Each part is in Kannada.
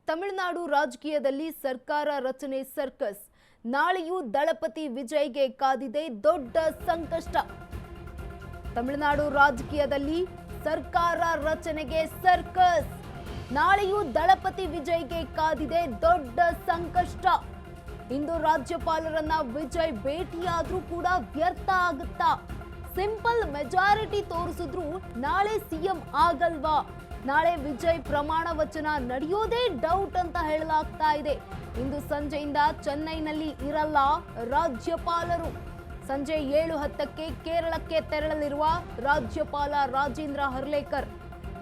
ತಮಿಳುನಾಡು ರಾಜಕೀಯದಲ್ಲಿ ಸರ್ಕಾರ ರಚನೆ ಸರ್ಕಸ್. ನಾಳೆಯೂ ದಳಪತಿ ವಿಜಯ್ಗೆ ಕಾದಿದೆ ದೊಡ್ಡ ಸಂಕಷ್ಟ. ತಮಿಳುನಾಡು ರಾಜಕೀಯದಲ್ಲಿ ಸರ್ಕಾರ ರಚನೆಗೆ ಸರ್ಕಸ್. ನಾಳೆಯೂ ದಳಪತಿ ವಿಜಯ್ಗೆ ಕಾದಿದೆ ದೊಡ್ಡ ಸಂಕಷ್ಟ. ಇಂದು ರಾಜ್ಯಪಾಲರನ್ನ ವಿಜಯ್ ಭೇಟಿಯಾದ್ರೂ ಕೂಡ ವ್ಯರ್ಥ ಆಗುತ್ತಾ? ಸಿಂಪಲ್ ಮೆಜಾರಿಟಿ ತೋರಿಸಿದ್ರು ನಾಳೆ ಸಿಎಂ ಆಗಲ್ವಾ? ನಾಳೆ ವಿಜಯ್ ಪ್ರಮಾಣ ವಚನ ನಡೆಯೋದೇ ಡೌಟ್ ಅಂತ ಹೇಳಲಾಗ್ತಾ ಇದೆ. ಇಂದು ಸಂಜೆಯಿಂದ ಚೆನ್ನೈನಲ್ಲಿ ಇರಲ್ಲ ರಾಜ್ಯಪಾಲರು. ಸಂಜೆ 7:10ಕ್ಕೆ ಕೇರಳಕ್ಕೆ ತೆರಳಲಿರುವ ರಾಜ್ಯಪಾಲ ರಾಜೇಂದ್ರ ಹರ್ಲೇಕರ್.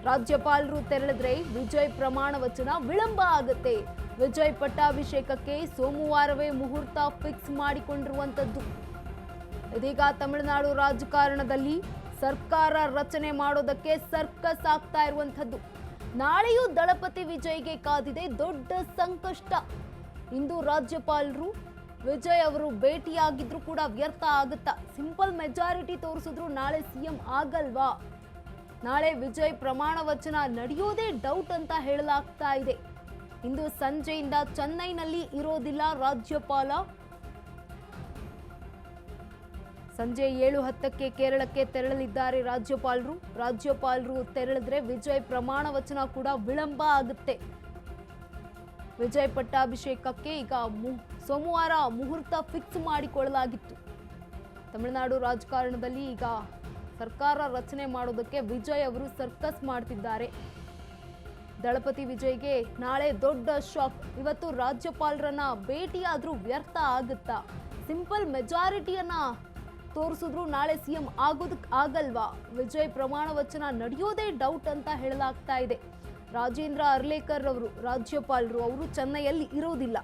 ರಾಜ್ಯಪಾಲರು ತೆರಳಿದ್ರೆ ವಿಜಯ್ ಪ್ರಮಾಣ ವಚನ ವಿಳಂಬ ಆಗುತ್ತೆ. ವಿಜಯ್ ಪಟ್ಟಾಭಿಷೇಕಕ್ಕೆ ಸೋಮವಾರವೇ ಮುಹೂರ್ತ ಫಿಕ್ಸ್ ಮಾಡಿಕೊಂಡಿರುವಂತದ್ದು. ಇದೀಗ ತಮಿಳುನಾಡು ರಾಜಕಾರಣದಲ್ಲಿ ಸರ್ಕಾರ ರಚನೆ ಮಾಡೋದಕ್ಕೆ ಸರ್ಕಸ್ ಆಗ್ತಾ ಇರುವಂತದ್ದು. ನಾಳೆಯೂ ದಳಪತಿ ವಿಜಯ್ಗೆ ಕಾದಿದೆ ದೊಡ್ಡ ಸಂಕಷ್ಟ. ಇಂದು ರಾಜ್ಯಪಾಲರು ವಿಜಯ್ ಅವರು ಭೇಟಿಯಾಗಿದ್ರು ಕೂಡ ವ್ಯರ್ಥ ಆಗುತ್ತಾ? ಸಿಂಪಲ್ ಮೆಜಾರಿಟಿ ತೋರಿಸಿದ್ರು ನಾಳೆ ಸಿಎಂ ಆಗಲ್ವಾ? ನಾಳೆ ವಿಜಯ್ ಪ್ರಮಾಣ ವಚನ ನಡೆಯೋದೇ ಡೌಟ್ ಅಂತ ಹೇಳಲಾಗ್ತಾ ಇದೆ. ಇಂದು ಸಂಜೆಯಿಂದ ಚೆನ್ನೈನಲ್ಲಿ ಇರೋದಿಲ್ಲ ರಾಜ್ಯಪಾಲ. ಸಂಜೆ 7:10ಕ್ಕೆ ಕೇರಳಕ್ಕೆ ತೆರಳಲಿದ್ದಾರೆ ರಾಜ್ಯಪಾಲರು ತೆರಳಿದ್ರೆ ವಿಜಯ್ ಪ್ರಮಾಣ ವಚನ ಕೂಡ ವಿಳಂಬ ಆಗುತ್ತೆ. ವಿಜಯ್ ಪಟ್ಟಾಭಿಷೇಕಕ್ಕೆ ಈಗ ಸೋಮವಾರ ಮುಹೂರ್ತ ಫಿಕ್ಸ್ ಮಾಡಿಕೊಳ್ಳಲಾಗಿತ್ತು. ತಮಿಳುನಾಡು ರಾಜಕಾರಣದಲ್ಲಿ ಈಗ ಸರ್ಕಾರ ರಚನೆ ಮಾಡೋದಕ್ಕೆ ವಿಜಯ್ ಅವರು ಸರ್ಕಸ್ ಮಾಡ್ತಿದ್ದಾರೆ. ದಳಪತಿ ವಿಜಯ್ಗೆ ನಾಳೆ ದೊಡ್ಡ ಶಾಕ್. ಇವತ್ತು ರಾಜ್ಯಪಾಲರನ್ನ ಭೇಟಿಯಾದ್ರೂ ವ್ಯರ್ಥ ಆಗುತ್ತಾ? ಸಿಂಪಲ್ ಮೆಜಾರಿಟಿಯನ್ನ ತೋರಿಸಿದ್ರು ನಾಳೆ ಸಿಎಂ ಆಗೋದಕ್ಕೆ ಆಗಲ್ವಾ? ವಿಜಯ್ ಪ್ರಮಾಣ ವಚನ ನಡೆಯೋದೇ ಡೌಟ್ ಅಂತ ಹೇಳಲಾಗ್ತಾ ಇದೆ. ರಾಜೇಂದ್ರ ಹರ್ಲೇಕರ್ ಅವರು ರಾಜ್ಯಪಾಲರು, ಅವರು ಚೆನ್ನೈಯಲ್ಲಿ ಇರೋದಿಲ್ಲ.